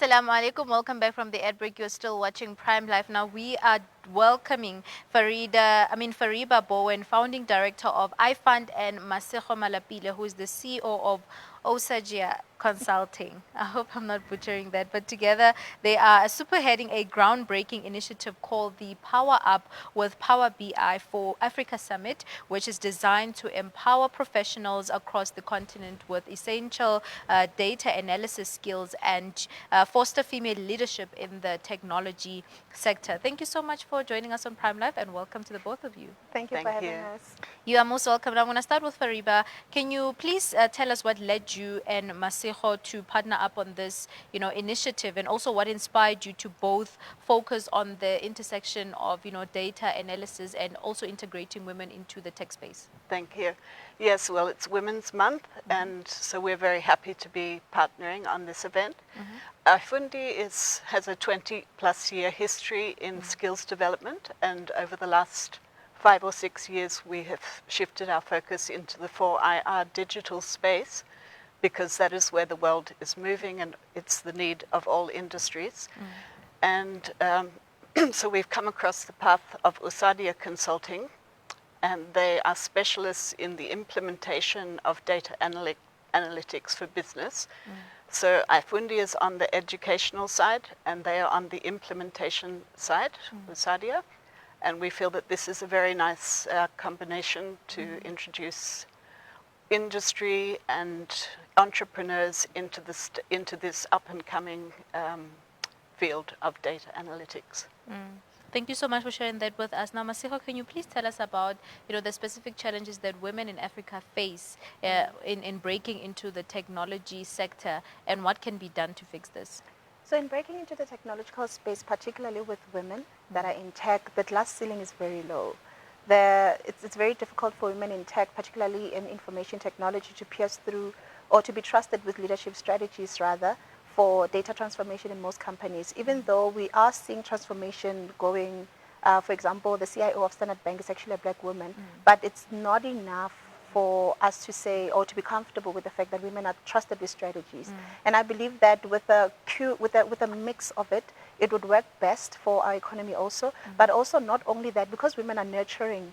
Assalamu alaikum. Welcome back from the ad break. You're still watching Prime Life. Now we are welcoming Fariba Bowen, founding director of iFund, and Masego Malapile, who is the CEO of Osajia Consulting. I hope I'm not butchering that, but together they are superheading a groundbreaking initiative called the Power Up with Power BI for Africa Summit, which is designed to empower professionals across the continent with essential data analysis skills and foster female leadership in the technology sector. Thank you so much for joining us on Prime Life, and welcome to the both of you. Thank you for having us. You are most welcome. I'm going to start with Fariba. Can you please tell us what led you and Masego to partner up on this, initiative, and also what inspired you to both focus on the intersection of, data analysis and also integrating women into the tech space? Thank you. Yes, well, it's Women's Month, and so we're very happy to be partnering on this event. iFundi has a 20-plus year history in skills development, and over the last 5 or 6 years, we have shifted our focus into the 4IR digital space, because that is where the world is moving, and it's the need of all industries. And so we've come across the path of Osajia Consulting, and they are specialists in the implementation of data analytics for business. So iFundi is on the educational side, and they are on the implementation side, Osajia. And we feel that this is a very nice combination to introduce industry and entrepreneurs into this up-and-coming field of data analytics. Thank you so much for sharing that with us. Now, Masego, can you please tell us about, the specific challenges that women in Africa face in breaking into the technology sector, and what can be done to fix this? So in breaking into the technological space, particularly with women that are in tech, the glass ceiling is very low. It's very difficult for women in tech, particularly in information technology, to pierce through or to be trusted with leadership strategies, rather, for data transformation in most companies. Even though we are seeing transformation going, for example, the CIO of Standard Bank is actually a black woman, but it's not enough for us to say or to be comfortable with the fact that women are trusted with strategies. And I believe that with a mix of it, it would work best for our economy also. But also not only that, because women are nurturing,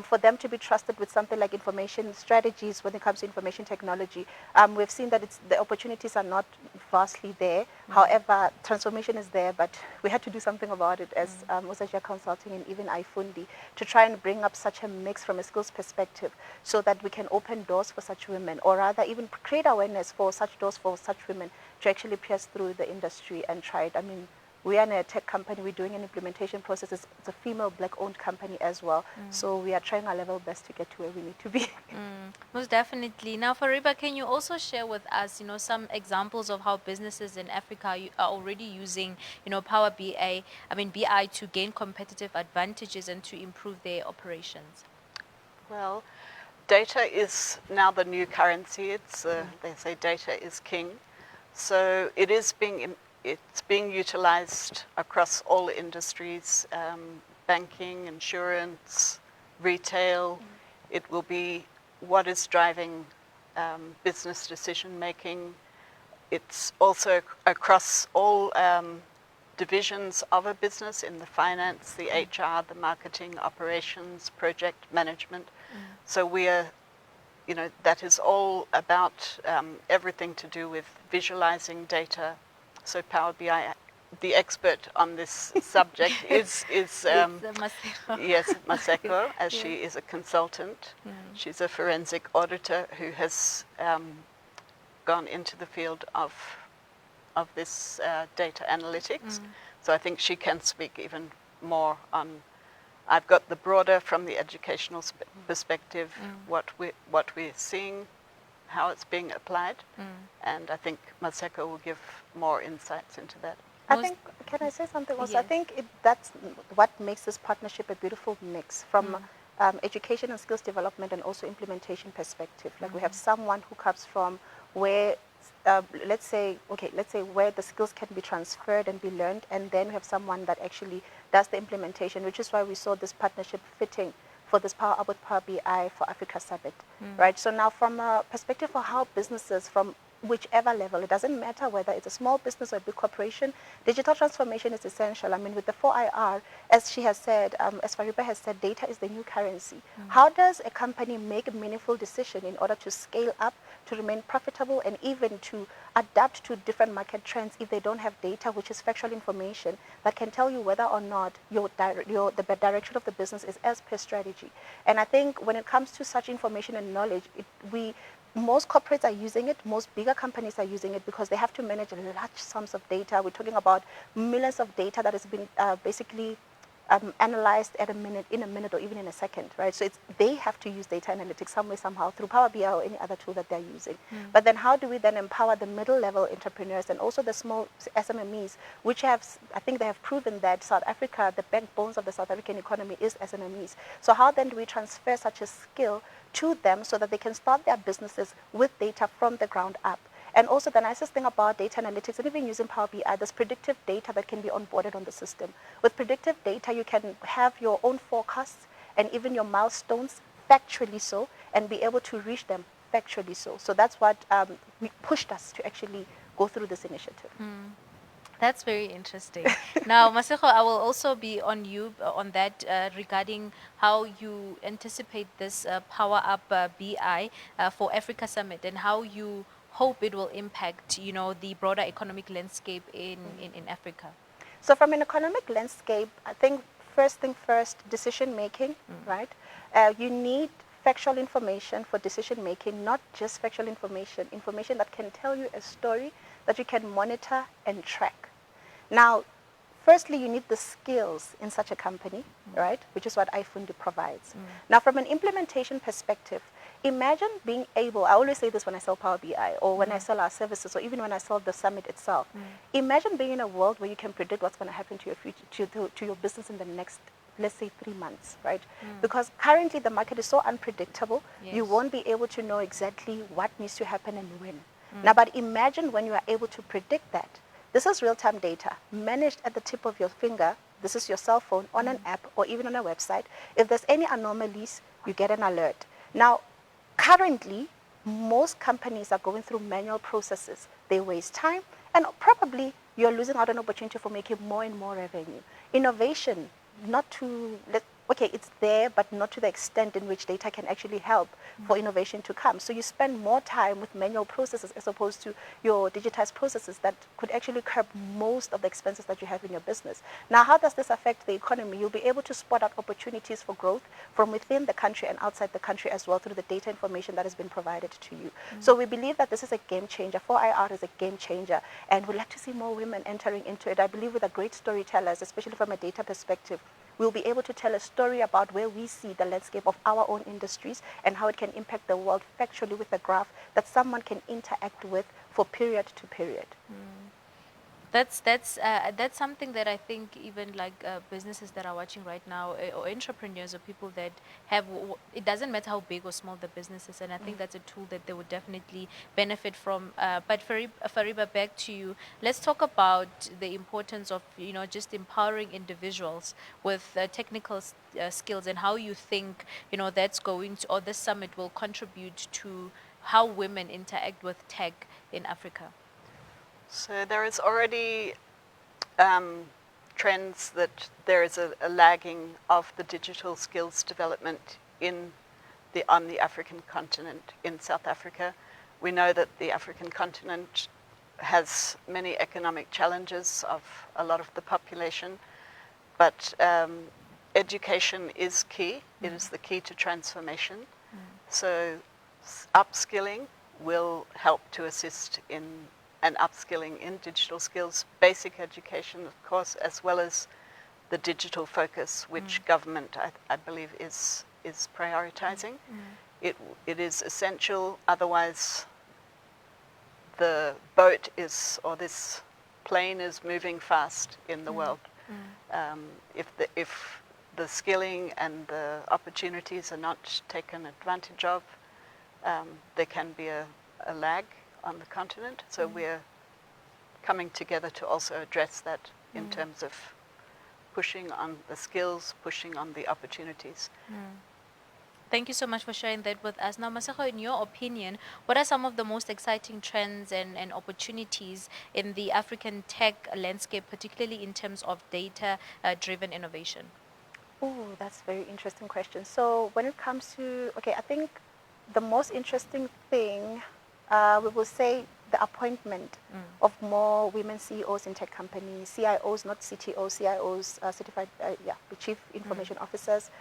for them to be trusted with something like information strategies when it comes to information technology. We've seen that the opportunities are not vastly there. However, transformation is there, but we had to do something about it as Osajia Consulting and even iFundi to try and bring up such a mix from a skills perspective so that we can open doors for such women, or rather even create awareness for such doors for such women to actually pierce through the industry and try it. I mean, we are in a tech company, we're doing an implementation process. It's a female black-owned company as well. So we are trying our level best to get to where we need to be. Most definitely. Now, Fariba, can you also share with us, some examples of how businesses in Africa are already using, Power BI to gain competitive advantages and to improve their operations? Well, data is now the new currency. They say data is king. So it's being utilized across all industries, banking, insurance, retail. It will be what is driving business decision making. It's also across all divisions of a business, in the finance, the HR, the marketing, operations, project management. So we are, that is all about everything to do with visualizing data. So Power BI, the expert on this subject is Masego. Yes, Masego, as she is a consultant. She's a forensic auditor who has gone into the field of this data analytics. So I think she can speak even more on. I've got the broader, from the educational perspective, what we're seeing, how it's being applied, and I think Masego will give more insights into that. Can I say something also? Yes. I think that's what makes this partnership a beautiful mix from education and skills development and also implementation perspective. Like we have someone who comes from where, let's say where the skills can be transferred and be learned, and then we have someone that actually does the implementation, which is why we saw this partnership fitting for this Power Up with Power BI for Africa Summit, right? So now from a perspective of how businesses from whichever level. It doesn't matter whether it's a small business or a big corporation. Digital transformation is essential. I mean, with the 4IR, as she has said, as Fariba has said, data is the new currency. How does a company make a meaningful decision in order to scale up, to remain profitable, and even to adapt to different market trends if they don't have data, which is factual information that can tell you whether or not the direction of the business is as per strategy? And I think when it comes to such information and knowledge, most corporates are using it, most bigger companies are using it because they have to manage large sums of data. We're talking about millions of data that has been basically analyzed in a minute or even in a second, right? So they have to use data analytics some way, somehow, through Power BI or any other tool that they're using. But then how do we then empower the middle-level entrepreneurs and also the small SMMEs, which I think they have proven that South Africa, the backbones of the South African economy is SMMEs. So how then do we transfer such a skill to them so that they can start their businesses with data from the ground up? And also the nicest thing about data analytics, and even using Power BI, there's predictive data that can be onboarded on the system. With predictive data, you can have your own forecasts and even your milestones factually so, and be able to reach them factually so. So that's what pushed us to actually go through this initiative. That's very interesting. Now, Masego, I will also be on you on that regarding how you anticipate this Power Up BI for Africa Summit and how you hope it will impact, the broader economic landscape in Africa. So from an economic landscape, I think first thing first, decision making, right? You need factual information for decision making, not just factual information that can tell you a story that you can monitor and track. Now, firstly, you need the skills in such a company, right? Which is what iFundi provides. Now, from an implementation perspective, imagine being able, I always say this when I sell Power BI or when I sell our services or even when I sell the summit itself. Imagine being in a world where you can predict what's going to happen to your future, to your business in the next, let's say, 3 months, right? Because currently the market is so unpredictable, you won't be able to know exactly what needs to happen and when. Now, but imagine when you are able to predict that. This is real-time data managed at the tip of your finger. This is your cell phone on an app or even on a website. If there's any anomalies, you get an alert. Now, currently, most companies are going through manual processes. They waste time, and probably you're losing out on opportunity for making more and more revenue. Innovation, it's there, but not to the extent in which data can actually help for innovation to come. So you spend more time with manual processes as opposed to your digitized processes that could actually curb most of the expenses that you have in your business. Now, how does this affect the economy? You'll be able to spot out opportunities for growth from within the country and outside the country as well through the data information that has been provided to you. So we believe that this is a game changer. 4IR is a game changer, and we'd like to see more women entering into it. I believe with the great storytellers, especially from a data perspective, we'll be able to tell a story about where we see the landscape of our own industries and how it can impact the world factually with a graph that someone can interact with for period to period. That's something that I think even like businesses that are watching right now or entrepreneurs or people that have, it doesn't matter how big or small the business is, and I think that's a tool that they would definitely benefit from. But Fariba, back to you. Let's talk about the importance of just empowering individuals with technical skills and how you think that's going to, or this summit will contribute to how women interact with tech in Africa. So there is already trends that there is a lagging of the digital skills development on the African continent, in South Africa. We know that the African continent has many economic challenges of a lot of the population, but education is key. It is the key to transformation. So upskilling will help to assist in and upskilling in digital skills, basic education, of course, as well as the digital focus, which government, I believe, is prioritizing. It is essential, otherwise the boat is, or this plane is moving fast in the world. If the skilling and the opportunities are not taken advantage of, there can be a lag on the continent. So we're coming together to also address that in terms of pushing on the skills, pushing on the opportunities. Thank you so much for sharing that with us. Now, Masego, in your opinion, what are some of the most exciting trends and opportunities in the African tech landscape, particularly in terms of data driven innovation? Oh, that's a very interesting question. So when it comes to, okay, I think the most interesting thing, we will say the appointment of more women CEOs in tech companies, CIOs, not CTOs, CIOs, certified, the chief information officers.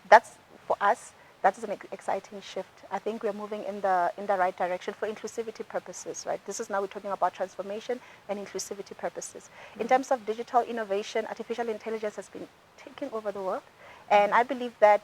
That's for us. That is an exciting shift. I think we're moving in the right direction for inclusivity purposes, right? This is now we're talking about transformation and inclusivity purposes. In terms of digital innovation, artificial intelligence has been taking over the world, and I believe that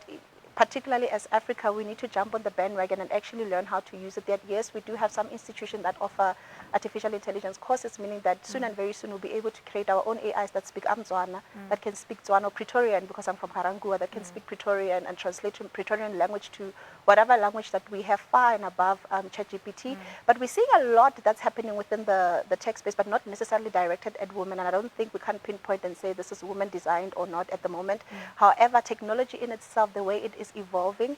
particularly as Africa, we need to jump on the bandwagon and actually learn how to use it. That yes, we do have some institutions that offer artificial intelligence courses, meaning that soon and very soon we'll be able to create our own AIs that speak Amzwana, that can speak Tswana or Praetorian, because I'm from Harangua, that can speak Praetorian and translate Praetorian language to whatever language that we have far and above ChatGPT. But we're seeing a lot that's happening within the tech space, but not necessarily directed at women. And I don't think we can pinpoint and say this is woman designed or not at the moment. However, technology in itself, the way it is evolving,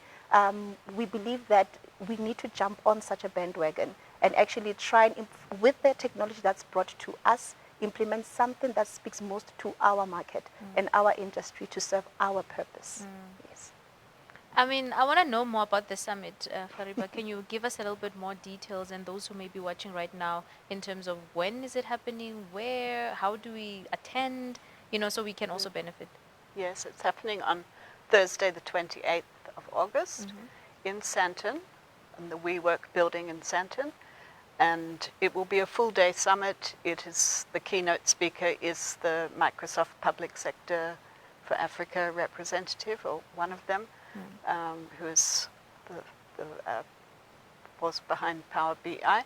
we believe that we need to jump on such a bandwagon and actually try and, with the technology that's brought to us, implement something that speaks most to our market and our industry to serve our purpose. Yes. I mean, I want to know more about the summit, Fariba. Can you give us a little bit more details, and those who may be watching right now, in terms of when is it happening, where, how do we attend, so we can also benefit? Yes, it's happening on Thursday, the 28th of August in Sandton, in the WeWork building in Sandton. And it will be a full day summit. The keynote speaker is the Microsoft Public Sector for Africa representative, or one of them, who is the force behind Power BI.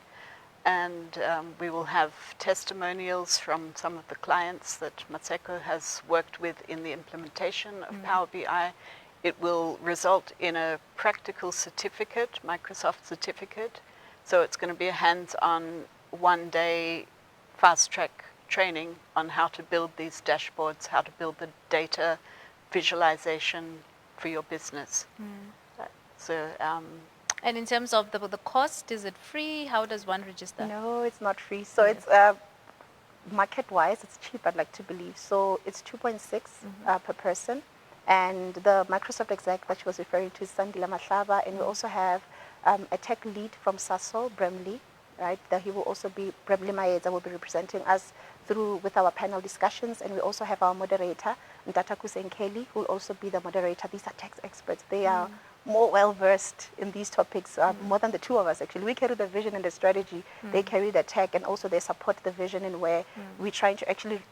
And we will have testimonials from some of the clients that Masego has worked with in the implementation of Power BI. It will result in a practical certificate, Microsoft certificate. So it's going to be a hands-on, one-day, fast-track training on how to build these dashboards, how to build the data visualization for your business. So, and in terms of the cost, is it free? How does one register? No, it's not free. So it's market-wise, it's cheap, I'd like to believe. So it's 2.6 per person. And the Microsoft exec that she was referring to is Sandila Mahlaba, and we also have a tech lead from Sasso, Bremley, right? That he will also be, Bremley Maeda will be representing us with our panel discussions, and we also have our moderator, Ndata Kusenkeli, who will also be the moderator. These are tech experts. They are more well-versed in these topics, more than the two of us, actually. We carry the vision and the strategy. They carry the tech, and also they support the vision in where we're trying to actually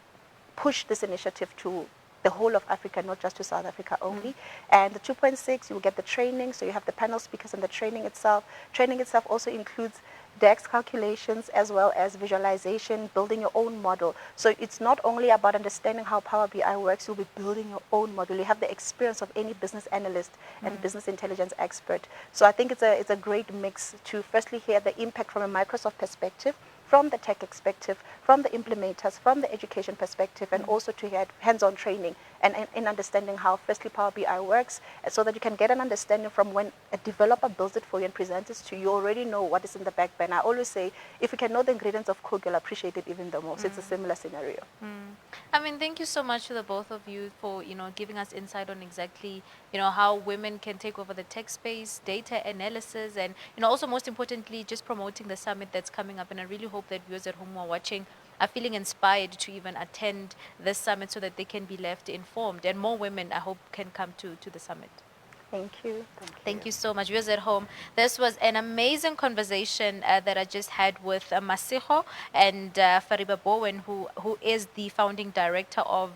push this initiative to the whole of Africa, not just to South Africa only. And the 2.6, you will get the training, so you have the panel speakers and the training itself. Training itself also includes DEX calculations as well as visualization, building your own model. So it's not only about understanding how Power BI works, you'll be building your own model. You have the experience of any business analyst and business intelligence expert. So I think it's a great mix to firstly hear the impact from a Microsoft perspective, from the tech perspective, from the implementers, from the education perspective, and also to get hands-on training and in understanding how firstly Power BI works, so that you can get an understanding from when a developer builds it for you and presents it to you, you already know what is in the back burner. I always say, if you can know the ingredients of cook, you'll appreciate it even the most. It's a similar scenario. I mean, thank you so much to the both of you for, giving us insight on exactly, how women can take over the tech space, data analysis, and, also most importantly, just promoting the summit that's coming up. And I really hope that viewers at home who are watching are feeling inspired to even attend this summit so that they can be left informed. And more women, I hope, can come to the summit. Thank you. Thank you so much. Viewers at home, this was an amazing conversation that I just had with Masego and Fariba Bowen, who is the founding director of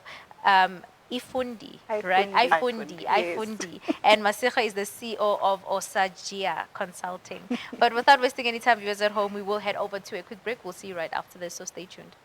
Ifundi, right? Ifundi, yes. Ifundi. And Masego is the CEO of Osajia Consulting. But without wasting any time, viewers at home, we will head over to a quick break. We'll see you right after this, so stay tuned.